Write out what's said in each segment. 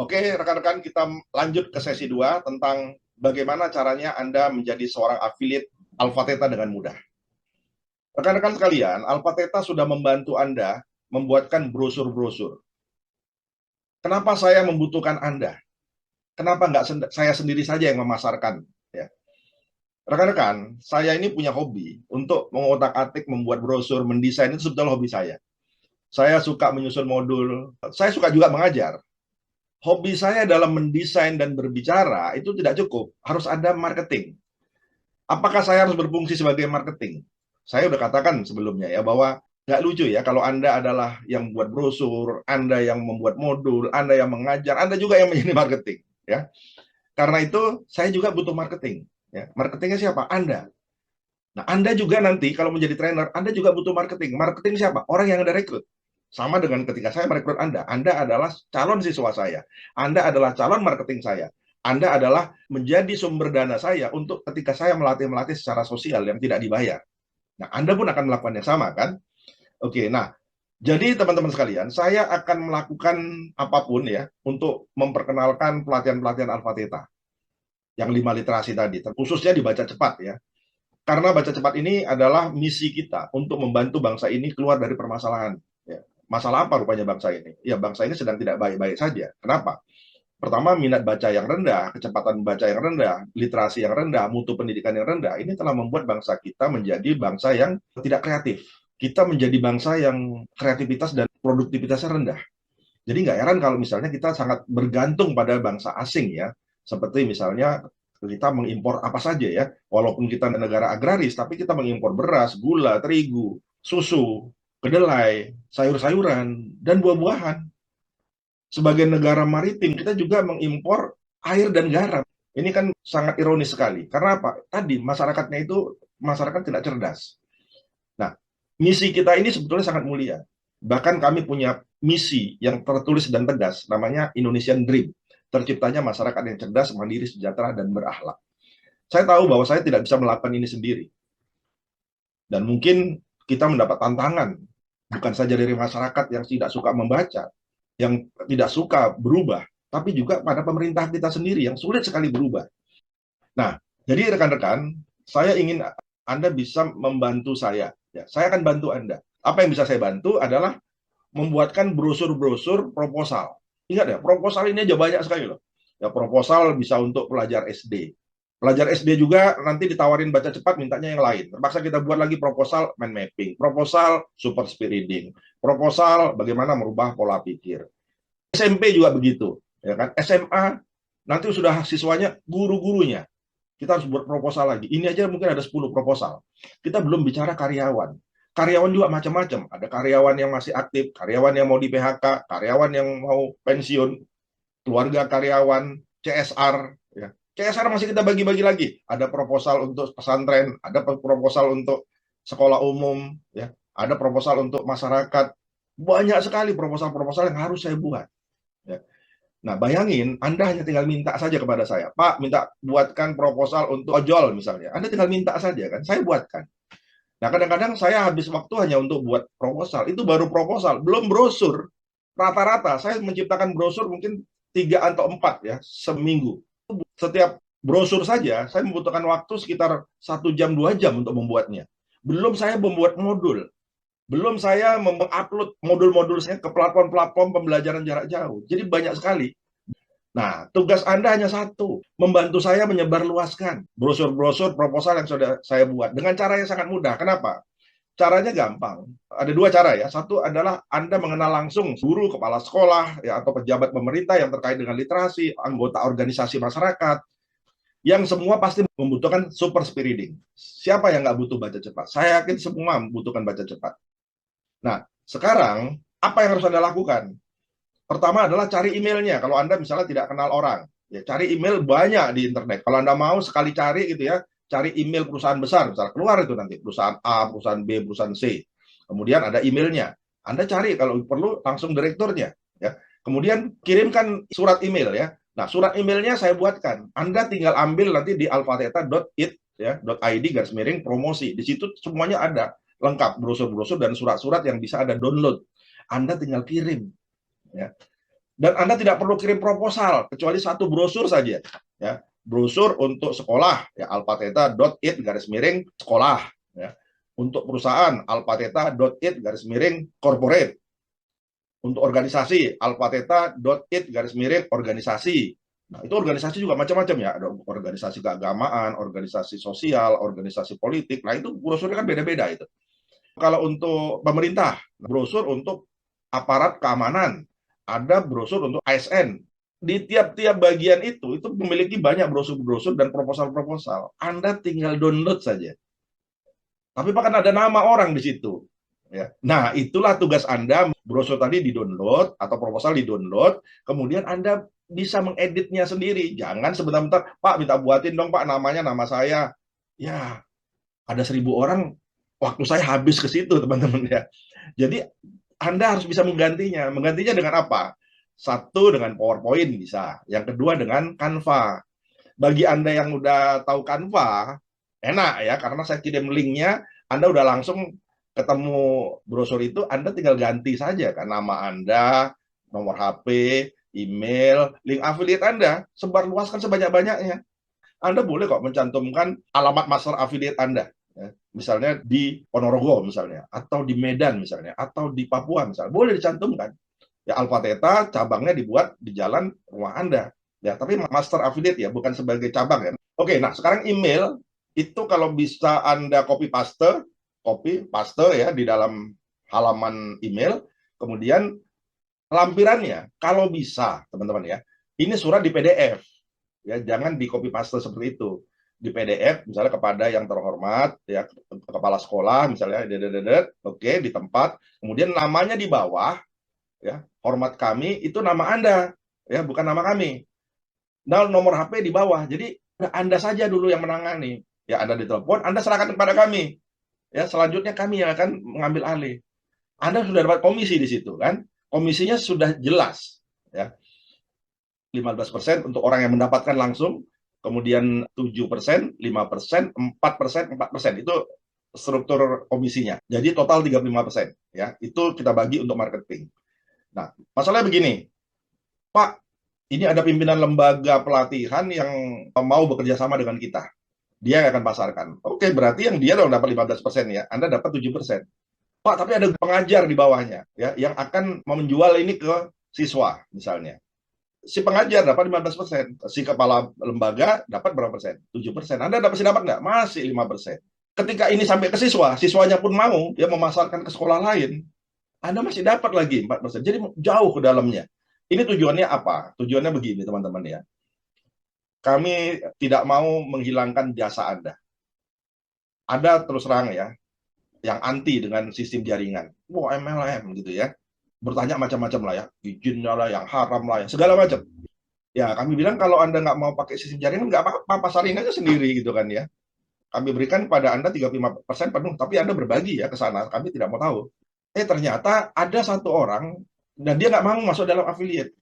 Oke, rekan-rekan, kita lanjut ke sesi 2 tentang bagaimana caranya Anda menjadi seorang affiliate Alpha Theta dengan mudah. Rekan-rekan sekalian, Alpha Theta sudah membantu Anda membuatkan brosur-brosur. Kenapa saya membutuhkan Anda? Kenapa nggak saya sendiri saja yang memasarkan? Ya. Rekan-rekan, saya ini punya hobi untuk mengotak-atik, membuat brosur, mendesain, itu sebetulnya hobi saya. Saya suka menyusun modul, saya suka juga mengajar. Hobi saya dalam mendesain dan berbicara itu tidak cukup, harus ada marketing. Apakah saya harus berfungsi sebagai marketing? Saya udah katakan sebelumnya ya bahwa nggak lucu ya kalau Anda adalah yang buat brosur, Anda yang membuat modul, Anda yang mengajar, Anda juga yang menjadi marketing ya. Karena itu saya juga butuh marketing ya. Marketingnya siapa? Anda. Nah, Anda juga nanti kalau menjadi trainer, Anda juga butuh marketing. Marketing siapa? Orang yang Anda rekrut. Sama dengan ketika saya merekrut Anda. Anda adalah calon siswa saya. Anda adalah calon marketing saya. Anda adalah menjadi sumber dana saya untuk ketika saya melatih-melatih secara sosial yang tidak dibayar. Nah, Anda pun akan melakukan yang sama, kan? Oke, nah, jadi teman-teman sekalian, saya akan melakukan apapun ya untuk memperkenalkan pelatihan-pelatihan Alpha Theta yang 5 literasi tadi, khususnya dibaca cepat ya. Karena baca cepat ini adalah misi kita untuk membantu bangsa ini keluar dari permasalahan. Ya. Masalah apa rupanya bangsa ini? Ya, bangsa ini sedang tidak baik-baik saja. Kenapa? Pertama, minat baca yang rendah, kecepatan baca yang rendah, literasi yang rendah, mutu pendidikan yang rendah, ini telah membuat bangsa kita menjadi bangsa yang tidak kreatif. Kita menjadi bangsa yang kreativitas dan produktivitasnya rendah. Jadi nggak heran kalau misalnya kita sangat bergantung pada bangsa asing ya, seperti misalnya kita mengimpor apa saja ya, walaupun kita negara agraris, tapi kita mengimpor beras, gula, terigu, susu, kedelai, sayur-sayuran, dan buah-buahan. Sebagai negara maritim, kita juga mengimpor air dan garam. Ini kan sangat ironis sekali. Karena apa? Tadi masyarakatnya itu masyarakat tidak cerdas. Nah, misi kita ini sebetulnya sangat mulia. Bahkan kami punya misi yang tertulis dan tegas, namanya Indonesian Dream. Terciptanya masyarakat yang cerdas, mandiri, sejahtera, dan berakhlak. Saya tahu bahwa saya tidak bisa melakukan ini sendiri. Dan mungkin kita mendapat tantangan, bukan saja dari masyarakat yang tidak suka membaca, yang tidak suka berubah, tapi juga pada pemerintah kita sendiri yang sulit sekali berubah. Nah, jadi rekan-rekan, saya ingin Anda bisa membantu saya. Ya, saya akan bantu Anda. Apa yang bisa saya bantu adalah membuatkan brosur-brosur proposal. Ingat ya, proposal ini aja banyak sekali loh. Ya, proposal bisa untuk pelajar SD. Pelajar SD juga nanti ditawarin baca cepat, mintanya yang lain. Terpaksa kita buat lagi proposal mind mapping, proposal super speed reading, proposal bagaimana merubah pola pikir. SMP juga begitu, ya kan? SMA nanti sudah siswanya, guru-gurunya. Kita harus buat proposal lagi. Ini aja mungkin ada 10 proposal. Kita belum bicara karyawan. Karyawan juga macam-macam. Ada karyawan yang masih aktif, karyawan yang mau di PHK, karyawan yang mau pensiun, keluarga karyawan, CSR. Ya. CSR masih kita bagi-bagi lagi. Ada proposal untuk pesantren, ada proposal untuk sekolah umum, ya. Ada proposal untuk masyarakat. Banyak sekali proposal-proposal yang harus saya buat. Ya. Nah, bayangin, Anda hanya tinggal minta saja kepada saya, Pak, minta buatkan proposal untuk ojol misalnya. Anda tinggal minta saja kan, saya buatkan. Nah, kadang-kadang saya habis waktu hanya untuk buat proposal. Itu baru proposal, belum brosur. Rata-rata saya menciptakan brosur mungkin 3 atau 4 ya, seminggu. Setiap brosur saja, saya membutuhkan waktu sekitar 1 jam, 2 jam untuk membuatnya. Belum saya membuat modul. Belum saya mengupload modul-modul saya ke platform-platform pembelajaran jarak jauh. Jadi banyak sekali. Nah, tugas Anda hanya satu, membantu saya menyebarluaskan brosur-brosur proposal yang sudah saya buat dengan cara yang sangat mudah. Kenapa? Caranya gampang. Ada 2 cara ya. Satu adalah Anda mengenal langsung guru, kepala sekolah, ya, atau pejabat pemerintah yang terkait dengan literasi, anggota organisasi masyarakat, yang semua pasti membutuhkan super speed reading. Siapa yang nggak butuh baca cepat? Saya yakin semua membutuhkan baca cepat. Nah, sekarang apa yang harus Anda lakukan? Pertama adalah cari emailnya. Kalau Anda misalnya tidak kenal orang, ya cari email banyak di internet. Kalau Anda mau sekali cari gitu ya, cari email perusahaan besar, misalnya keluar itu nanti perusahaan A, perusahaan B, perusahaan C. Kemudian ada emailnya. Anda cari kalau perlu langsung direkturnya, ya. Kemudian kirimkan surat email ya. Nah, surat emailnya saya buatkan. Anda tinggal ambil nanti di alphatheta.it ya, .id garis miring promosi. Di situ semuanya ada lengkap brosur-brosur dan surat-surat yang bisa Anda download. Anda tinggal kirim ya. Dan Anda tidak perlu kirim proposal kecuali satu brosur saja, ya. Brosur untuk sekolah, ya, alphateta.it garis miring sekolah, ya. Untuk perusahaan, alphateta.it garis miring corporate. Untuk organisasi, alphateta.it garis miring organisasi. Nah, itu organisasi juga macam-macam, ya. Ada organisasi keagamaan, organisasi sosial, organisasi politik. Nah, itu brosurnya kan beda-beda itu. Kalau untuk pemerintah, brosur untuk aparat keamanan, ada brosur untuk ASN. Di tiap-tiap bagian itu memiliki banyak brosur-brosur dan proposal-proposal. Anda tinggal download saja. Tapi bahkan ada nama orang di situ. Ya. Nah, itulah tugas Anda. Brosur tadi di-download atau proposal di-download, kemudian Anda bisa mengeditnya sendiri. Jangan sebentar-bentar, Pak, minta buatin dong, Pak, namanya nama saya. Ya, ada 1.000 orang, waktu saya habis ke situ, teman-teman, ya. Jadi Anda harus bisa menggantinya. Menggantinya dengan apa? Satu, dengan PowerPoint bisa. Yang kedua, dengan Canva. Bagi Anda yang udah tahu Canva, enak ya, karena saya kirim linknya, Anda udah langsung ketemu brosur itu, Anda tinggal ganti saja kan nama Anda, nomor HP, email, link affiliate Anda, sebarluaskan sebanyak-banyaknya. Anda boleh kok mencantumkan alamat master affiliate Anda. Ya. Misalnya di Ponorogo misalnya, atau di Medan misalnya, atau di Papua misalnya, boleh dicantumkan. Ya, Alphateta cabangnya dibuat di jalan rumah Anda. Ya, tapi master affiliate ya, bukan sebagai cabang ya. Oke, nah sekarang email itu kalau bisa Anda copy paste ya di dalam halaman email, kemudian lampirannya kalau bisa, teman-teman ya. Ini surat di PDF. Ya, jangan di copy paste seperti itu. Di PDF misalnya kepada yang terhormat ya, kepala sekolah misalnya, oke, di tempat, kemudian namanya di bawah, ya, hormat kami, itu nama Anda, ya, bukan nama kami. Nah, nomor HP di bawah. Jadi Anda saja dulu yang menangani. Ya, Anda ditelepon, Anda serahkan kepada kami. Ya, selanjutnya kami yang akan mengambil alih. Anda sudah dapat komisi di situ kan? Komisinya sudah jelas, ya. 15% untuk orang yang mendapatkan langsung, kemudian 7%, 5%, 4%, 4%. Itu struktur komisinya. Jadi total 35%, ya. Itu kita bagi untuk marketing. Nah, masalahnya begini, Pak, ini ada pimpinan lembaga pelatihan yang mau bekerja sama dengan kita. Dia yang akan pasarkan. Oke, berarti yang dia dong dapat 15% ya, Anda dapat 7%. Pak, tapi ada pengajar di bawahnya ya yang akan menjual ini ke siswa misalnya. Si pengajar dapat 15%, si kepala lembaga dapat berapa persen? 7%. Anda masih dapat nggak? Masih 5%. Ketika ini sampai ke siswa, siswanya pun mau dia memasarkan ke sekolah lain, Anda masih dapat lagi 4%. Jadi jauh ke dalamnya. Ini tujuannya apa? Tujuannya begini, teman-teman ya. Kami tidak mau menghilangkan jasa Anda. Ada terus terang ya, yang anti dengan sistem jaringan. Wah, MLM gitu ya. Bertanya macam-macam lah ya. Izinnya lah, yang haram lah, yang segala macam. Ya, kami bilang kalau Anda nggak mau pakai sistem jaringan, nggak apa-apa, pasarin aja sendiri gitu kan ya. Kami berikan pada Anda 35% penuh, tapi Anda berbagi ya ke sana. Kami tidak mau tahu. Ternyata ada satu orang, dan dia nggak mau masuk dalam affiliate.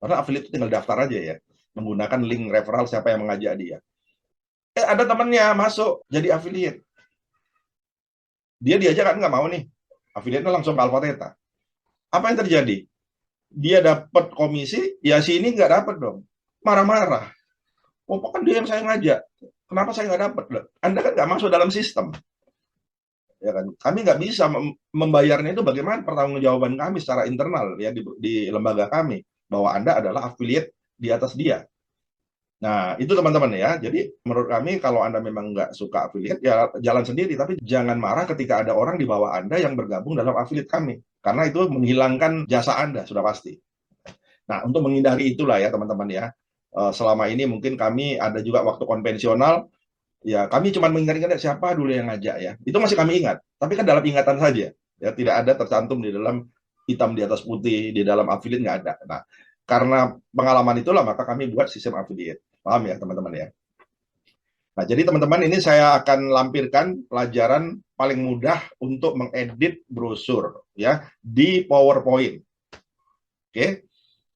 Karena affiliate itu tinggal daftar aja ya. Menggunakan link referral siapa yang mengajak dia. Ada temannya masuk jadi affiliate. Dia diajak kan nggak mau nih. Affiliate-nya langsung ke Alphateta. Apa yang terjadi? Dia dapat komisi, ya si ini nggak dapat dong. Marah-marah. Oh, kan dia yang saya ngajak. Kenapa saya nggak dapat? Anda kan nggak masuk dalam sistem. Ya kan? Kami nggak bisa membayarnya, itu bagaimana pertanggungjawaban kami secara internal ya di lembaga kami bahwa Anda adalah affiliate di atas dia. Nah, itu teman-teman ya. Jadi menurut kami kalau Anda memang nggak suka affiliate, ya jalan sendiri. Tapi jangan marah ketika ada orang di bawah Anda yang bergabung dalam affiliate kami. Karena itu menghilangkan jasa Anda, sudah pasti. Nah, untuk menghindari itulah ya teman-teman ya. Selama ini mungkin kami ada juga waktu konvensional, ya kami cuma mengingat-ingat siapa dulu yang ngajak ya. Itu masih kami ingat. Tapi kan dalam ingatan saja. Ya, tidak ada tercantum di dalam hitam di atas putih, di dalam affiliate nggak ada. Nah, karena pengalaman itulah maka kami buat sistem affiliate. Paham ya teman-teman ya? Nah, jadi teman-teman ini saya akan lampirkan pelajaran paling mudah untuk mengedit brosur ya di PowerPoint. Oke.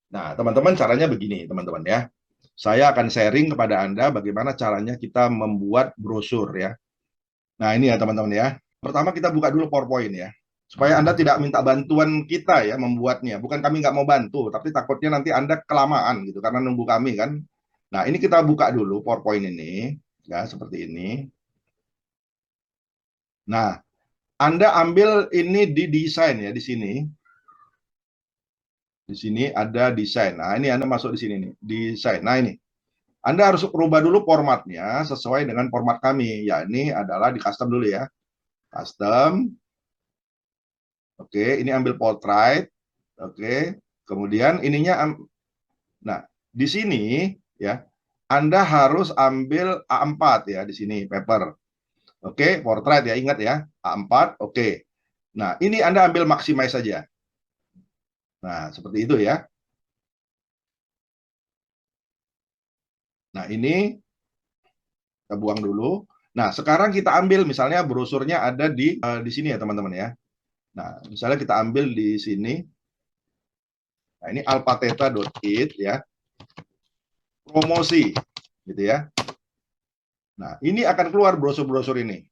Nah, teman-teman caranya begini, teman-teman ya. Saya akan sharing kepada Anda bagaimana caranya kita membuat brosur ya. Nah, ini ya teman-teman ya. Pertama kita buka dulu PowerPoint ya. supaya Anda tidak minta bantuan kita ya membuatnya. Bukan kami nggak mau bantu, tapi takutnya nanti Anda kelamaan gitu karena nunggu kami kan. Nah, ini kita buka dulu PowerPoint ini ya seperti ini. Nah, Anda ambil ini di desain ya di sini. Di sini ada desain. Nah, ini Anda masuk di sini nih, desain. Nah, ini Anda harus rubah dulu formatnya sesuai dengan format kami. Ya, ini adalah di custom dulu ya. Custom. Oke, ini ambil portrait. Oke. Kemudian ininya nah, di sini ya Anda harus ambil A4 ya di sini paper. Oke, portrait ya, ingat ya. A4, oke. Nah, ini Anda ambil maximize saja. Nah, seperti itu ya. Nah, ini kita buang dulu. Nah, sekarang kita ambil misalnya brosurnya ada di sini ya, teman-teman ya. Nah, misalnya kita ambil di sini. Nah, ini alphateta.it ya. Promosi gitu ya. Nah, ini akan keluar brosur-brosur ini.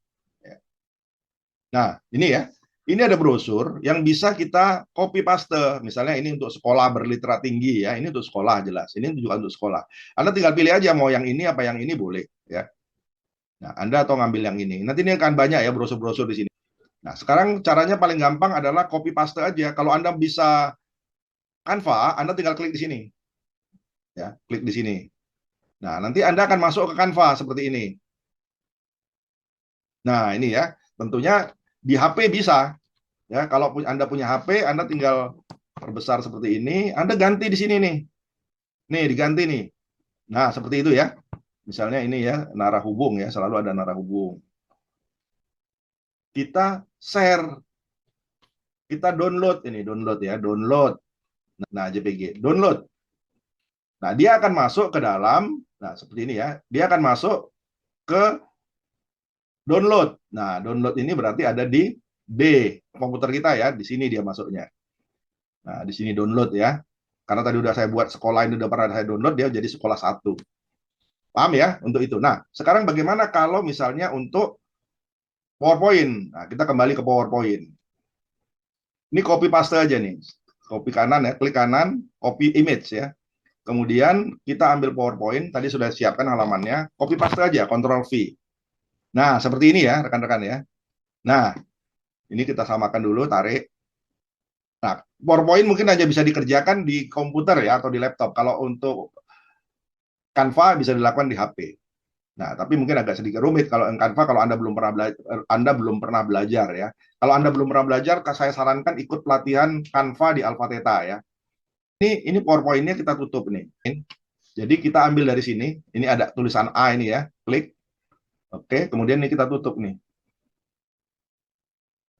Nah, ini ya. Ini ada brosur yang bisa kita copy paste. Misalnya ini untuk sekolah berliterat tinggi ya. Ini untuk sekolah jelas. Ini juga untuk sekolah. Anda tinggal pilih aja mau yang ini apa yang ini boleh ya. Nah, Anda atau ngambil yang ini. Nanti ini akan banyak ya brosur-brosur di sini. Nah, sekarang caranya paling gampang adalah copy paste aja. Kalau Anda bisa Canva, Anda tinggal klik di sini. Ya, klik di sini. Nah, nanti Anda akan masuk ke Canva seperti ini. Nah, ini ya. Tentunya di HP bisa. Ya, kalau Anda punya HP, Anda tinggal perbesar seperti ini, Anda ganti di sini nih. Nih, diganti nih. Nah, seperti itu ya. Misalnya ini ya, narah hubung ya, selalu ada narah hubung. Kita share, kita download ini, download ya, download. Nah, JPG, download. Nah, dia akan masuk ke dalam, nah seperti ini ya, dia akan masuk ke download. Nah, download ini berarti ada di D komputer kita ya, di sini dia masuknya. Nah, di sini download ya. Karena tadi udah saya buat sekolah ini udah pernah saya download, dia jadi sekolah 1. Paham ya untuk itu. Nah, sekarang bagaimana kalau misalnya untuk PowerPoint? Nah, kita kembali ke PowerPoint. Ini copy paste aja nih. Copy kanan ya, klik kanan, copy image ya. Kemudian kita ambil PowerPoint, tadi sudah siapkan halamannya, copy paste aja, Ctrl V. Nah, seperti ini ya, rekan-rekan ya. Nah, ini kita samakan dulu, tarik. Nah, PowerPoint mungkin hanya bisa dikerjakan di komputer ya, atau di laptop. Kalau untuk Canva bisa dilakukan di HP. Nah, tapi mungkin agak sedikit rumit kalau Canva kalau Anda belum pernah belajar ya. Kalau Anda belum pernah belajar, saya sarankan ikut pelatihan Canva di Alphateta ya. Ini PowerPoint-nya kita tutup nih. Jadi kita ambil dari sini, ini ada tulisan A ini ya, klik. Oke, kemudian ini kita tutup nih.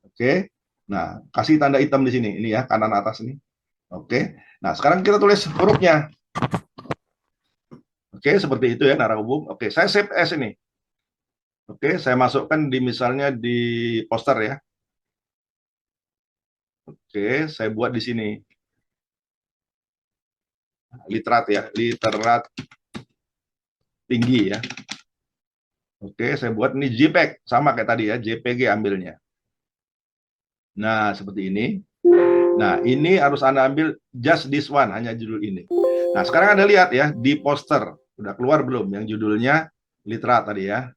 Oke. Nah, kasih tanda hitam di sini, ini ya, kanan atas ini. Oke. Nah, sekarang kita tulis hurufnya. Oke, seperti itu ya, narah hubung. Oke, saya save as ini. Oke, saya masukkan di misalnya di poster ya. Oke, saya buat di sini. Literat ya, literat tinggi ya. Oke, saya buat ini JPEG, sama kayak tadi ya, JPG ambilnya. Nah, seperti ini. Nah, ini harus Anda ambil just this one, hanya judul ini. Nah, sekarang Anda lihat ya, di poster. Udah keluar belum yang judulnya literat tadi ya.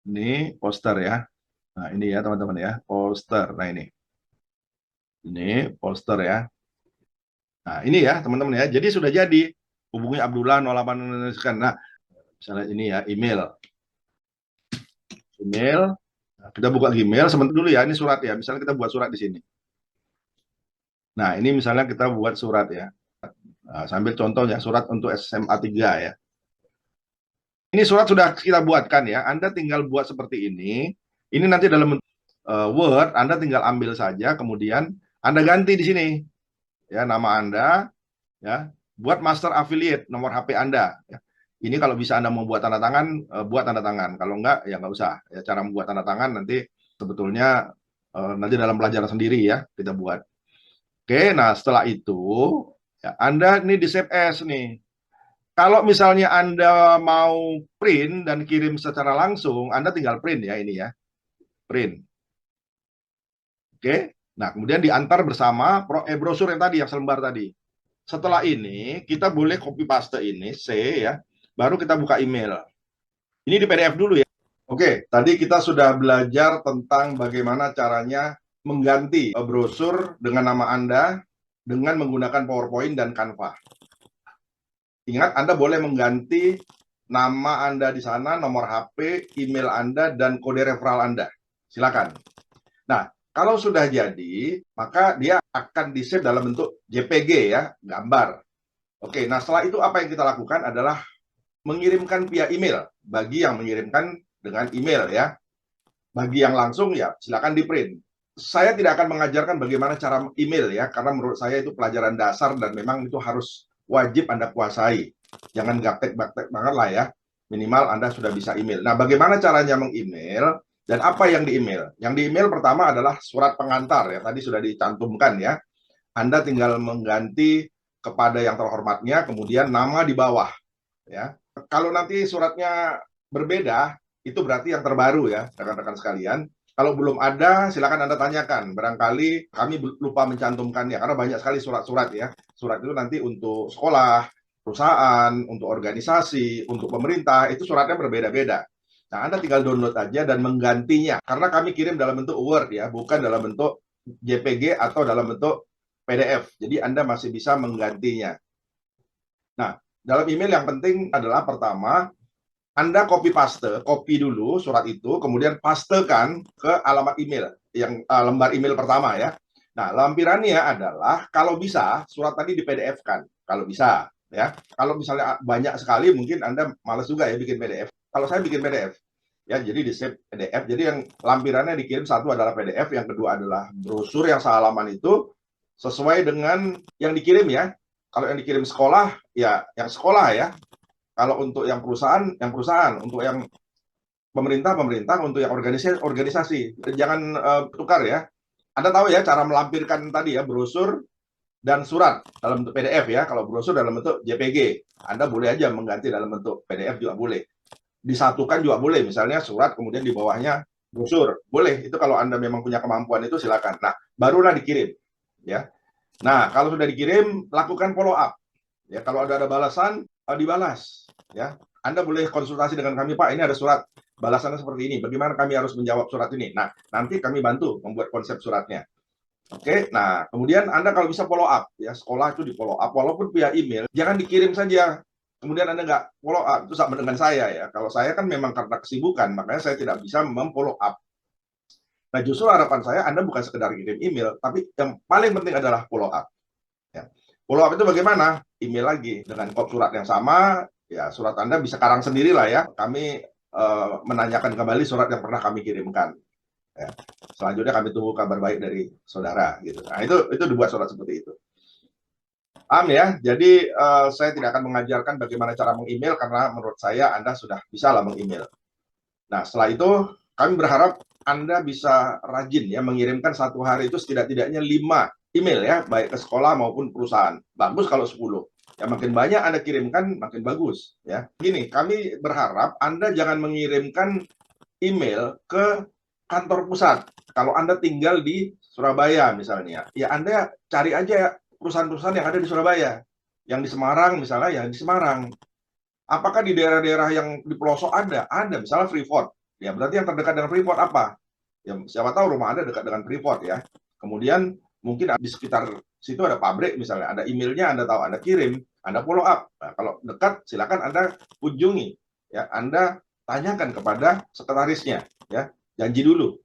Ini poster ya. Nah, ini ya teman-teman ya, poster. Nah, ini. Ini poster ya. Nah, ini ya teman-teman ya. Jadi sudah jadi. Hubungi Abdullah 08 sekian. Nah, misalnya ini ya, email. Email. Nah, kita buka Gmail sebentar dulu ya. Ini surat ya. Misalnya kita buat surat di sini. Nah, ini misalnya kita buat surat ya. Nah, sambil contohnya surat untuk SMA 3 ya. Ini surat sudah kita buatkan ya. Anda tinggal buat seperti ini. Ini nanti dalam Word, Anda tinggal ambil saja, kemudian Anda ganti di sini. Ya, nama Anda, ya, buat master affiliate, nomor HP Anda. Ya. Ini kalau bisa Anda membuat tanda tangan, buat tanda tangan. Kalau enggak, ya nggak usah. Ya, cara membuat tanda tangan nanti sebetulnya nanti dalam pelajaran sendiri ya, kita buat. Oke, nah setelah itu, ya, Anda ini di save as nih. Kalau misalnya Anda mau print dan kirim secara langsung, Anda tinggal print ya ini ya. Print. Oke. Nah, kemudian diantar bersama brosur yang tadi, yang selembar tadi. Setelah ini, kita boleh copy paste ini, C ya, baru kita buka email. Ini di PDF dulu ya. Oke, tadi kita sudah belajar tentang bagaimana caranya mengganti brosur dengan nama Anda dengan menggunakan PowerPoint dan Canva. Ingat, Anda boleh mengganti nama Anda di sana, nomor HP, email Anda, dan kode referral Anda. Silakan. Nah, kalau sudah jadi, maka dia akan di-save dalam bentuk JPG ya, gambar. Oke, nah setelah itu apa yang kita lakukan adalah mengirimkan via email bagi yang mengirimkan dengan email ya. Bagi yang langsung ya silakan di print. Saya tidak akan mengajarkan bagaimana cara email ya, karena menurut saya itu pelajaran dasar dan memang itu harus wajib Anda kuasai. Jangan gaptek-gaptek banget lah ya. Minimal Anda sudah bisa email. Nah, bagaimana caranya meng-email dan apa yang di-email? Yang di-email pertama adalah surat pengantar ya, tadi sudah dicantumkan ya. Anda tinggal mengganti kepada yang terhormatnya, kemudian nama di bawah ya. Kalau nanti suratnya berbeda, itu berarti yang terbaru ya, rekan-rekan sekalian. Kalau belum ada, silakan Anda tanyakan. Barangkali kami lupa mencantumkannya, karena banyak sekali surat-surat ya. Surat itu nanti untuk sekolah, perusahaan, untuk organisasi, untuk pemerintah, itu suratnya berbeda-beda. Nah, Anda tinggal download aja dan menggantinya. Karena kami kirim dalam bentuk Word ya, bukan dalam bentuk JPG atau dalam bentuk PDF. Jadi Anda masih bisa menggantinya. Nah, dalam email yang penting adalah pertama, Anda copy dulu surat itu, kemudian pastekan ke alamat email, yang lembar email pertama ya. Nah, lampirannya adalah kalau bisa surat tadi di PDF-kan, kalau bisa ya. Kalau misalnya banyak sekali, mungkin Anda malas juga ya bikin PDF. Kalau saya bikin PDF, ya jadi di save PDF. Jadi yang lampirannya dikirim, satu adalah PDF, yang kedua adalah brosur yang sehalaman itu sesuai dengan yang dikirim ya. Kalau yang dikirim sekolah, ya yang sekolah ya. Kalau untuk yang perusahaan, untuk yang pemerintah, untuk yang organisasi. Jangan tukar ya. Anda tahu ya cara melampirkan tadi ya, brosur dan surat dalam bentuk PDF ya. Kalau brosur dalam bentuk JPG, Anda boleh aja mengganti dalam bentuk PDF juga boleh. Disatukan juga boleh, misalnya surat kemudian di bawahnya brosur. Boleh, itu kalau Anda memang punya kemampuan itu silakan. Nah, barulah dikirim ya. Nah, kalau sudah dikirim, lakukan follow up. Ya, kalau ada balasan, dibalas. Ya, Anda boleh konsultasi dengan kami, Pak. Ini ada surat, balasannya seperti ini. Bagaimana kami harus menjawab surat ini? Nah, nanti kami bantu membuat konsep suratnya. Oke, nah kemudian Anda kalau bisa follow up, ya sekolah itu di follow up, walaupun via email, jangan dikirim saja. Kemudian Anda nggak follow up, itu sama dengan saya ya. Kalau saya kan memang karena kesibukan, makanya saya tidak bisa memfollow up. Nah, justru harapan saya Anda bukan sekedar kirim email, tapi yang paling penting adalah follow up. Ya. Follow up itu bagaimana? Email lagi dengan kop surat yang sama, ya surat Anda bisa karang sendiri lah ya. Kami menanyakan kembali surat yang pernah kami kirimkan. Ya. Selanjutnya kami tunggu kabar baik dari saudara gitu. Nah, itu dibuat surat seperti itu. Paham ya? Jadi saya tidak akan mengajarkan bagaimana cara meng-email karena menurut saya Anda sudah bisa lah meng-email. Nah, setelah itu kami berharap Anda bisa rajin ya mengirimkan satu hari itu setidak-tidaknya 5 email ya, baik ke sekolah maupun perusahaan. Bagus kalau 10. Ya makin banyak Anda kirimkan makin bagus ya. Gini, kami berharap Anda jangan mengirimkan email ke kantor pusat. Kalau Anda tinggal di Surabaya misalnya, ya Anda cari aja perusahaan-perusahaan yang ada di Surabaya. Yang di Semarang misalnya, ya di Semarang. Apakah di daerah-daerah yang di pelosok ada? Ada, misalnya Freeport. Ya, berarti yang terdekat dengan Freeport apa? Ya, siapa tahu rumah Anda dekat dengan Freeport ya. Kemudian mungkin di sekitar situ ada pabrik misalnya, ada emailnya Anda tahu, Anda kirim, Anda follow up. Nah, kalau dekat silakan Anda kunjungi. Ya, Anda tanyakan kepada sekretarisnya ya. Janji dulu.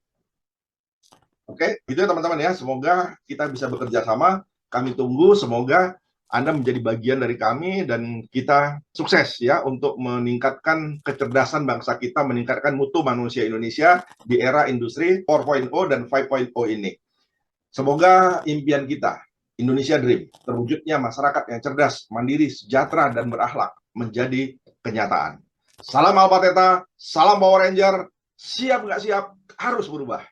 Oke, gitu ya teman-teman ya. Semoga kita bisa bekerja sama. Kami tunggu, semoga Anda menjadi bagian dari kami dan kita sukses ya untuk meningkatkan kecerdasan bangsa kita, meningkatkan mutu manusia Indonesia di era industri 4.0 dan 5.0 ini. Semoga impian kita, Indonesia Dream, terwujudnya masyarakat yang cerdas, mandiri, sejahtera, dan berakhlak menjadi kenyataan. Salam Alpha Theta, salam Power Ranger, siap nggak siap, harus berubah.